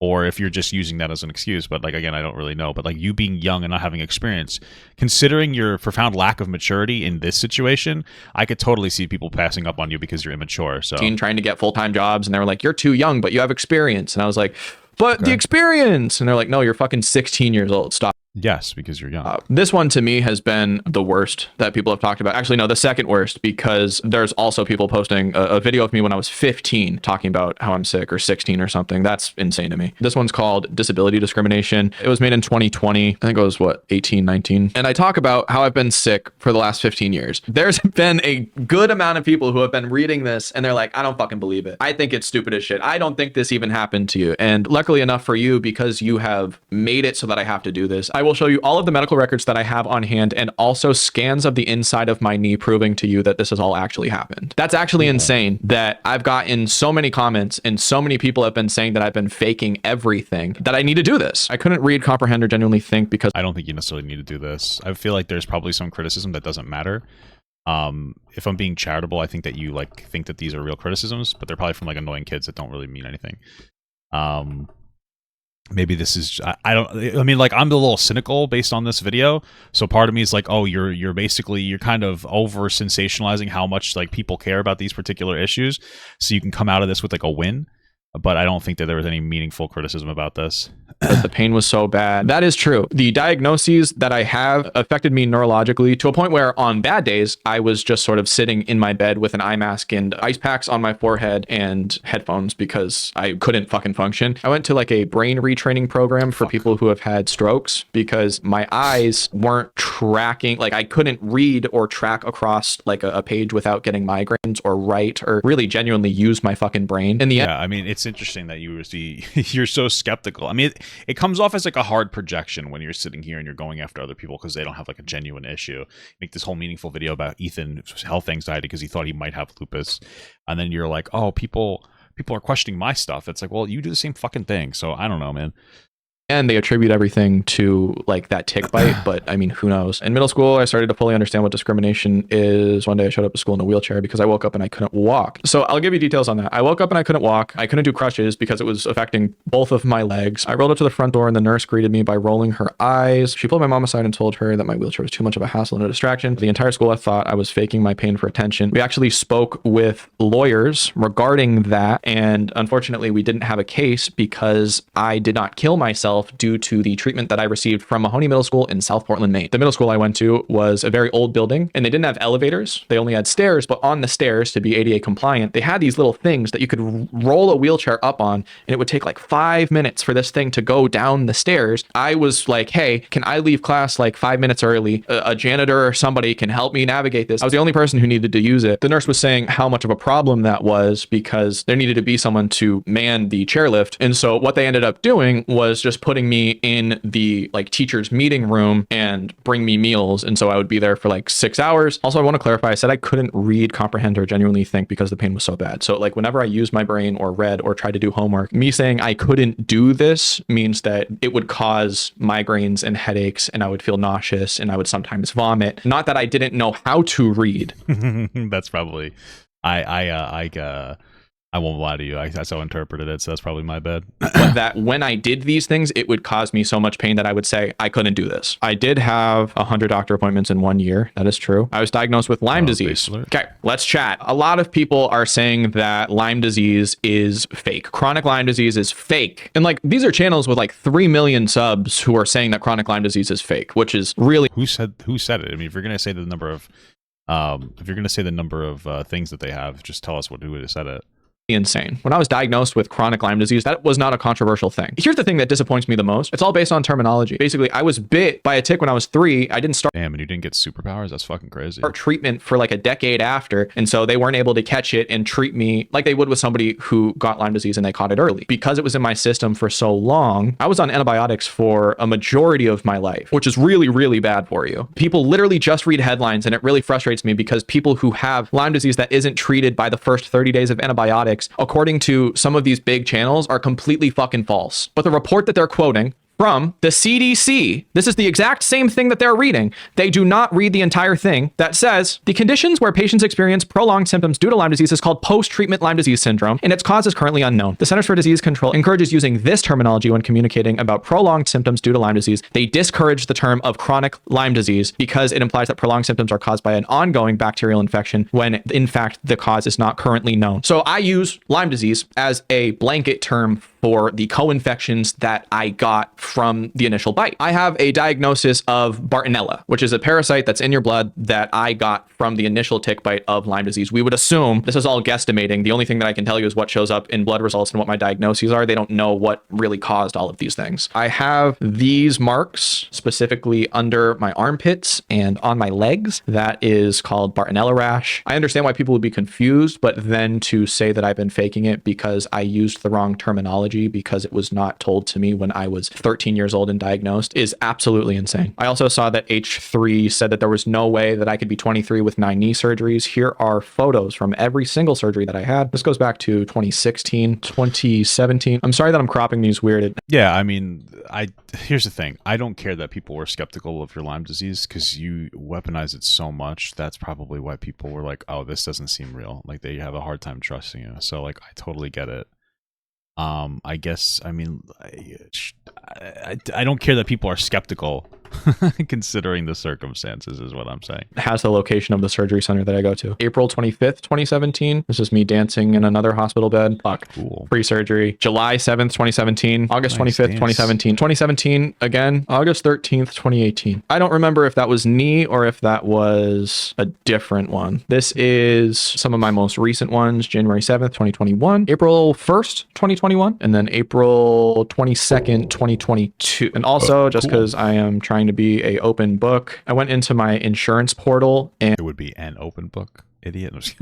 or if you're just using that as an excuse. But like, again, I don't really know. But like you being young and not having experience, considering your profound lack of maturity in this situation, I could totally see people passing up on you because you're immature. So trying to get full-time jobs and they were like, you're too young, but you have experience. And I was like, but the experience. And they're like, no, you're fucking 16 years old. Stop. Yes, because you're young. This one to me has been the worst that people have talked about. Actually, no, the second worst, because there's also people posting a video of me when I was 15 talking about how I'm sick, or 16 or something. That's insane to me. This one's called Disability Discrimination. It was made in 2020. I think it was 18, 19. And I talk about how I've been sick for the last 15 years. There's been a good amount of people who have been reading this and they're like, I don't fucking believe it. I think it's stupid as shit. I don't think this even happened to you. And luckily enough for you, because you have made it so that I have to do this, I will show you all of the medical records that I have on hand and also scans of the inside of my knee proving to you that this has all actually happened. That's actually insane that I've gotten so many comments and so many people have been saying that I've been faking everything, that I need to do this. I couldn't read, comprehend, or genuinely think because I don't think you necessarily need to do this. I feel like there's probably some criticism that doesn't matter. If I'm being charitable, I think that you like think that these are real criticisms, but they're probably from like annoying kids that don't really mean anything. Maybe this is, I mean, like I'm a little cynical based on this video. So part of me is like, oh, you're kind of over sensationalizing how much like people care about these particular issues. So you can come out of this with like a win. But I don't think that there was any meaningful criticism about this. The pain was so bad. That is true. The diagnoses that I have affected me neurologically to a point where on bad days, I was just sort of sitting in my bed with an eye mask and ice packs on my forehead and headphones because I couldn't fucking function. I went to like a brain retraining program for people who have had strokes because my eyes weren't tracking. Like I couldn't read or track across like a page without getting migraines or write or really genuinely use my fucking brain. In the end, I mean, it's interesting that you're so skeptical. I mean, it comes off as like a hard projection when you're sitting here and you're going after other people because they don't have like a genuine issue. Make this whole meaningful video about Ethan's health anxiety because he thought he might have lupus, and then you're like, oh, people are questioning my stuff. It's like, well, you do the same fucking thing. So I don't know, man. And they attribute everything to like that tick bite, but I mean, who knows? In middle school, I started to fully understand what discrimination is. One day I showed up to school in a wheelchair because I woke up and I couldn't walk. So I'll give you details on that. I woke up and I couldn't walk. I couldn't do crutches because it was affecting both of my legs. I rolled up to the front door and the nurse greeted me by rolling her eyes. She pulled my mom aside and told her that my wheelchair was too much of a hassle and a distraction. The entire school, I thought I was faking my pain for attention. We actually spoke with lawyers regarding that. And unfortunately, we didn't have a case because I did not kill myself due to the treatment that I received from Mahoney Middle School in South Portland, Maine. The middle school I went to was a very old building and they didn't have elevators. They only had stairs, but on the stairs, to be ADA compliant, they had these little things that you could roll a wheelchair up on and it would take like 5 minutes for this thing to go down the stairs. I was like, hey, can I leave class like 5 minutes early? A janitor or somebody can help me navigate this. I was the only person who needed to use it. The nurse was saying how much of a problem that was because there needed to be someone to man the chairlift. And so what they ended up doing was just putting me in the like teacher's meeting room and bring me meals. And so I would be there for like 6 hours. Also, I want to clarify, I said I couldn't read, comprehend, or genuinely think because the pain was so bad. So like whenever I used my brain or read or tried to do homework, me saying I couldn't do this means that it would cause migraines and headaches and I would feel nauseous and I would sometimes vomit. Not that I didn't know how to read. That's probably, I won't lie to you. I so interpreted it, so that's probably my bad. But that when I did these things, it would cause me so much pain that I would say, I couldn't do this. I did have 100 doctor appointments in 1 year. That is true. I was diagnosed with Lyme disease. Okay, let's chat. A lot of people are saying that Lyme disease is fake. Chronic Lyme disease is fake. And like, these are channels with like 3 million subs who are saying that chronic Lyme disease is fake, which is really... Who said it? I mean, if you're going to say the number of, things that they have, just tell us who said it. insane. When I was diagnosed with chronic Lyme disease, that was not a controversial thing. Here's the thing that disappoints me the most. It's all based on terminology. Basically, I was bit by a tick when I was 3. I didn't start Damn, and you didn't get superpowers? That's fucking crazy. treatment for like a decade after. And so they weren't able to catch it and treat me like they would with somebody who got Lyme disease and they caught it early. Because it was in my system for so long, I was on antibiotics for a majority of my life, which is really, really bad for you. People literally just read headlines, and it really frustrates me because people who have Lyme disease that isn't treated by the first 30 days of antibiotics, according to some of these big channels, are completely fucking false. But the report that they're quoting from the CDC, this is the exact same thing that they're reading. They do not read the entire thing that says the conditions where patients experience prolonged symptoms due to Lyme disease is called post-treatment Lyme disease syndrome, and its cause is currently unknown. The Centers for Disease Control encourages using this terminology when communicating about prolonged symptoms due to Lyme disease. They discourage the term of chronic Lyme disease because it implies that prolonged symptoms are caused by an ongoing bacterial infection when in fact the cause is not currently known. So I use Lyme disease as a blanket term for the co-infections that I got from the initial bite. I have a diagnosis of Bartonella, which is a parasite that's in your blood that I got from the initial tick bite of Lyme disease. We would assume, this is all guesstimating. The only thing that I can tell you is what shows up in blood results and what my diagnoses are. They don't know what really caused all of these things. I have these marks specifically under my armpits and on my legs. That is called Bartonella rash. I understand why people would be confused, but then to say that I've been faking it because I used the wrong terminology because it was not told to me when I was 13 years old and diagnosed is absolutely insane. I also saw that H3 said that there was no way that I could be 23 with 9 knee surgeries. Here are photos from every single surgery that I had. This goes back to 2016, 2017. I'm sorry that I'm cropping these weird. Yeah, I mean, here's the thing. I don't care that people were skeptical of your Lyme disease because you weaponize it so much. That's probably why people were like, oh, this doesn't seem real. Like they have a hard time trusting you. So like, I totally get it. I guess, I mean, I don't care that people are skeptical considering the circumstances is what I'm saying. It has the location of the surgery center that I go to. April 25th, 2017. This is me dancing in another hospital bed. Fuck. Cool. Pre-surgery. July 7th, 2017. August Nice 25th, dance. 2017. 2017 again. August 13th, 2018. I don't remember if that was knee or if that was a different one. This is some of my most recent ones. January 7th, 2021. April 1st, 2021. And then April 22nd, 2022. And also, just because I am trying to be a open book, I went into my insurance portal and It would be an open book, idiot.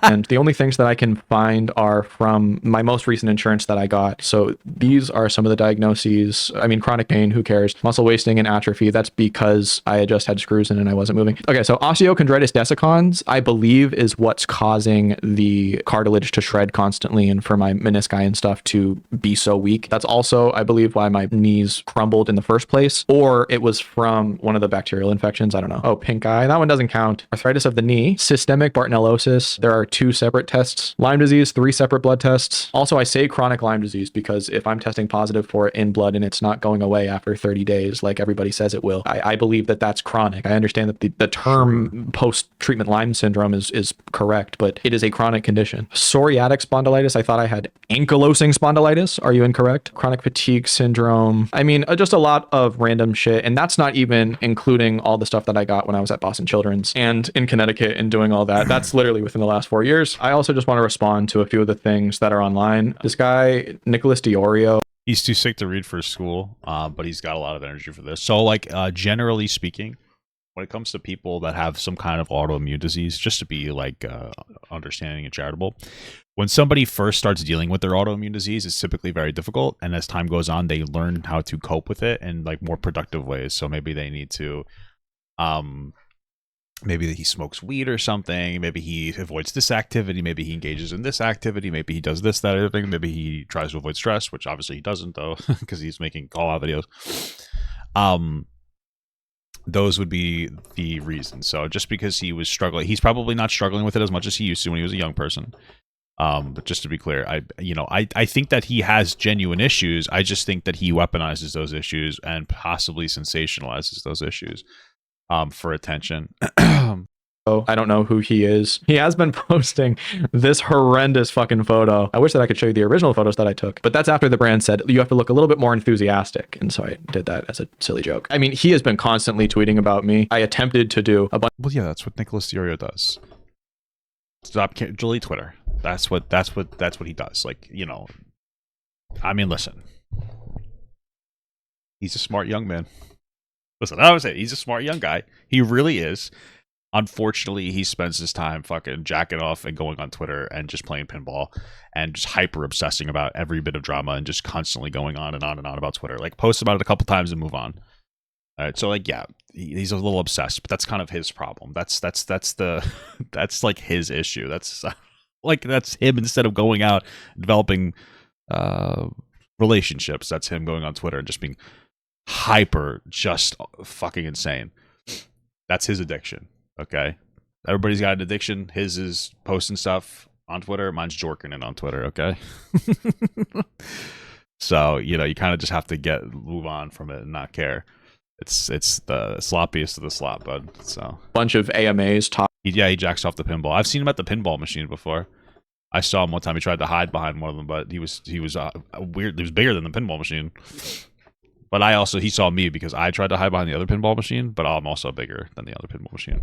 and the only things that I can find are from my most recent insurance that I got. So these are some of the diagnoses. I mean, chronic pain, who cares? Muscle wasting and atrophy. That's because I had just had screws in and I wasn't moving. Okay, so osteochondritis dissecans, I believe, is what's causing the cartilage to shred constantly and for my menisci and stuff to be so weak. That's also, I believe, why my knees crumbled in the first place, or it was from one of the bacterial infections. I don't know. Oh, pink eye. That one doesn't count. Arthritis of the knee, systemic Bartonellosis. There are 2 separate tests. Lyme disease, 3 separate blood tests. Also, I say chronic Lyme disease because if I'm testing positive for it in blood and it's not going away after 30 days, like everybody says it will, I believe that that's chronic. I understand that the term post-treatment Lyme syndrome is correct, but it is a chronic condition. Psoriatic spondylitis. I thought I had ankylosing spondylitis. Are you incorrect? Chronic fatigue syndrome. I mean, just a lot of random shit. And that's not even including all the stuff that I got when I was at Boston Children's and in Connecticut and doing all that. That's literally within the last 4 years. I also just want to respond to a few of the things that are online. This guy, Nicholas Diorio. He's too sick to read for school, but he's got a lot of energy for this. So like, generally speaking, when it comes to people that have some kind of autoimmune disease, just to be like understanding and charitable, when somebody first starts dealing with their autoimmune disease, it's typically very difficult. And as time goes on, they learn how to cope with it in like more productive ways. So maybe they need to, maybe he smokes weed or something. Maybe he avoids this activity. Maybe he engages in this activity. Maybe he does this, that, other thing. Maybe he tries to avoid stress, which obviously he doesn't though, because he's making call-out videos. Those would be the reasons. So just because he was struggling, he's probably not struggling with it as much as he used to when he was a young person. But just to be clear, I think that he has genuine issues. I just think that he weaponizes those issues and possibly sensationalizes those issues for attention. Oh, I don't know who he is. He has been posting this horrendous fucking photo. I wish that I could show you the original photos that I took, but that's after the brand said you have to look a little bit more enthusiastic. And so I did that as a silly joke. I mean, he has been constantly tweeting about me. I attempted to do a bunch. Well, yeah, that's what Nicholas Diorio does. Stop, delete Twitter. That's what he does. Like, you know, I mean, listen, he's a smart young man. Listen, I would say he's a smart young guy. He really is. Unfortunately, he spends his time fucking jacking off and going on Twitter and just playing pinball and just hyper obsessing about every bit of drama and just constantly going on and on and on about Twitter. Like, post about it a couple times and move on. All right, so like, yeah, he's a little obsessed, but that's kind of his problem. That's like his issue. That's like, that's him. Instead of going out developing relationships, that's him going on Twitter and just being hyper, just fucking insane. That's his addiction. Okay, everybody's got an addiction. His is posting stuff on Twitter. Mine's jorking it on Twitter. Okay. So, you know, you kind of just have to move on from it and not care. It's the sloppiest of the slop, bud. So bunch of AMAs talk. He jacks off the pinball. I've seen him at the pinball machine before. I saw him one time. He tried to hide behind one of them, but he was weird. He was bigger than the pinball machine. But he saw me because I tried to hide behind the other pinball machine, but I'm also bigger than the other pinball machine.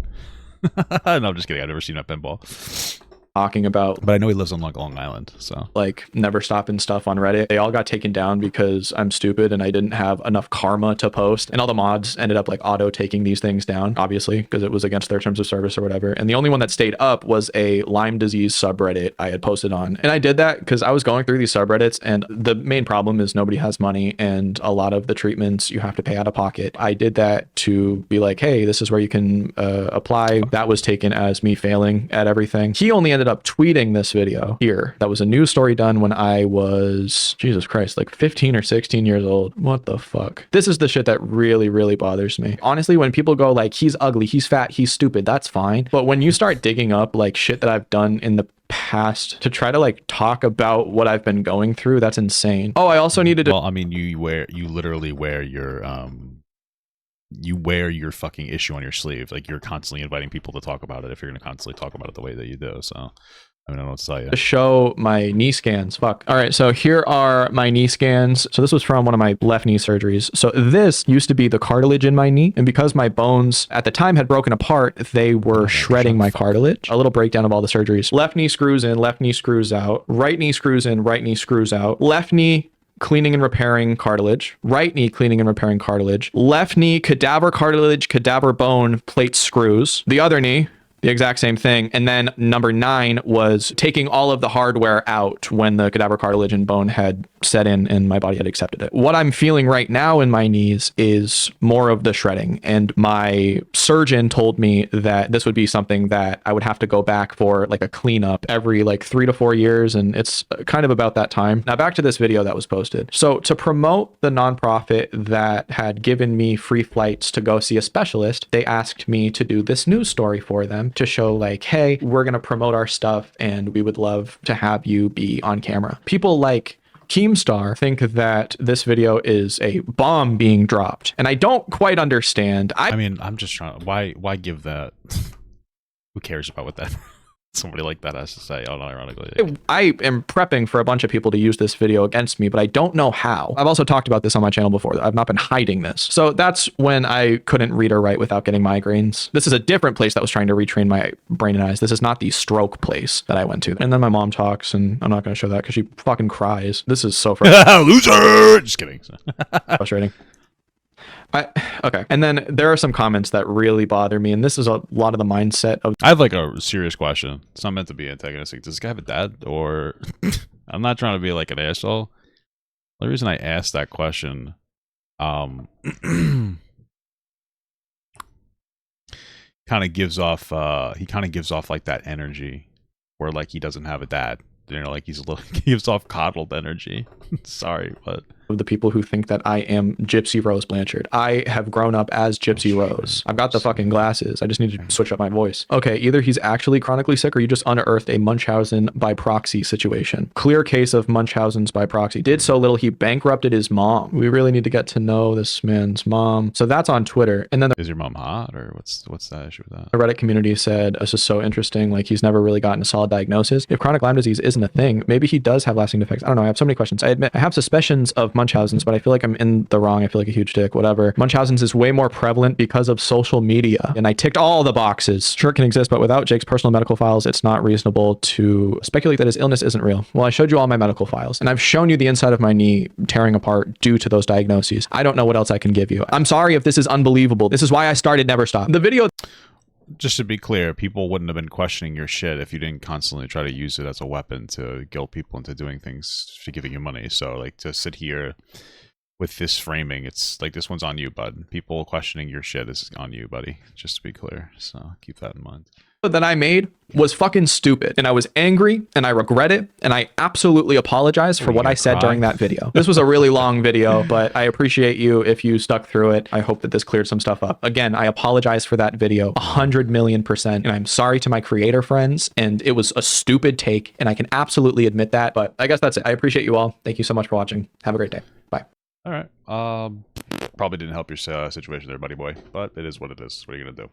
No, I'm just kidding. I've never seen that pinball. Talking about, but I know he lives on like Long Island, so like never stopping stuff on Reddit. They all got taken down because I'm stupid and I didn't have enough karma to post, and all the mods ended up like auto taking these things down, obviously, because it was against their terms of service or whatever. And the only one that stayed up was a Lyme disease subreddit I had posted on, and I did that because I was going through these subreddits, and the main problem is nobody has money, and a lot of the treatments you have to pay out of pocket. I did that to be like, hey, this is where you can apply. That was taken as me failing at everything. He only ended up tweeting this video here. That was a news story done when I was, Jesus Christ, like 15 or 16 years old. What the fuck? This is the shit that really, really bothers me. Honestly, when people go like, he's ugly, he's fat, he's stupid, that's fine. But when you start digging up like shit that I've done in the past to try to like talk about what I've been going through, that's insane. Oh, I also needed to... Well, I mean, you literally wear your fucking issue on your sleeve. Like, you're constantly inviting people to talk about it if you're going to constantly talk about it the way that you do. So I don't know what to tell you. To show my knee scans. Fuck. All right, so here are my knee scans. So this was from one of my left knee surgeries. So this used to be the cartilage in my knee, and because my bones at the time had broken apart, they were shredding my cartilage. A little breakdown of all the surgeries. Left knee screws in, left knee screws out. Right knee screws in, right knee screws out. Left knee cleaning and repairing cartilage. Right knee cleaning and repairing cartilage. Left knee cadaver cartilage, cadaver bone, plate screws. The other knee, the exact same thing. And then number 9 was taking all of the hardware out when the cadaver cartilage and bone had set in and my body had accepted it. What I'm feeling right now in my knees is more of the shredding. And my surgeon told me that this would be something that I would have to go back for like a cleanup every like 3 to 4 years. And it's kind of about that time. Now back to this video that was posted. So to promote the nonprofit that had given me free flights to go see a specialist, they asked me to do this news story for them to show like, hey, we're going to promote our stuff and we would love to have you be on camera. People like Keemstar think that this video is a bomb being dropped, and I don't quite understand. I mean, I'm just trying. Why give that? Who cares about what that somebody like that has to say? Unironically, I am prepping for a bunch of people to use this video against me, but I don't know how. I've also talked about this on my channel before. I've not been hiding this. So that's when I couldn't read or write without getting migraines. This is a different place that was trying to retrain my brain and eyes. This is not the stroke place that I went to. And then my mom talks, and I'm not going to show that because she fucking cries. This is so frustrating. Loser! Just kidding. Frustrating. Okay. And then there are some comments that really bother me, and this is a lot of the mindset of... I have like a serious question. It's not meant to be antagonistic. Does this guy have a dad? Or I'm not trying to be like an asshole. The reason I asked that question, kind of gives off like that energy where like he doesn't have a dad. You know, like he gives off coddled energy. Sorry, but... the people who think that I am Gypsy Rose Blanchard. I have grown up as Gypsy Rose. I've got the fucking glasses. I just need to switch up my voice. Okay, either he's actually chronically sick or you just unearthed a Munchausen by proxy situation. Clear case of Munchausen's by proxy. Did so little he bankrupted his mom. We really need to get to know this man's mom. So that's on Twitter. And then is your mom hot, or what's that issue with that? The Reddit community said, this is so interesting. Like, he's never really gotten a solid diagnosis. If chronic Lyme disease isn't a thing, maybe he does have lasting effects. I don't know. I have so many questions. I admit I have suspicions of Munchausen's, but I feel like I'm in the wrong. I feel like a huge dick, whatever. Munchausen's is way more prevalent because of social media. And I ticked all the boxes. Sure, it can exist, but without Jake's personal medical files, it's not reasonable to speculate that his illness isn't real. Well, I showed you all my medical files, and I've shown you the inside of my knee tearing apart due to those diagnoses. I don't know what else I can give you. I'm sorry if this is unbelievable. This is why I started Never Stop. The video... Just to be clear, people wouldn't have been questioning your shit if you didn't constantly try to use it as a weapon to guilt people into doing things for giving you money. So, like, to sit here with this framing, it's like, this one's on you, bud. People questioning your shit is on you, buddy. Just to be clear. So keep that in mind. That I made was fucking stupid, and I was angry, and I regret it, and I absolutely apologize for what I said during that video. This was a really long video, but I appreciate you if you stuck through it. I hope that this cleared some stuff up. Again, I apologize for that video 100,000,000%, and I'm sorry to my creator friends, and it was a stupid take, and I can absolutely admit that, but I guess that's it. I appreciate you all. Thank you so much for watching. Have a great day. Bye. All right. Probably didn't help your situation there, buddy boy, but it is what it is. What are you gonna do?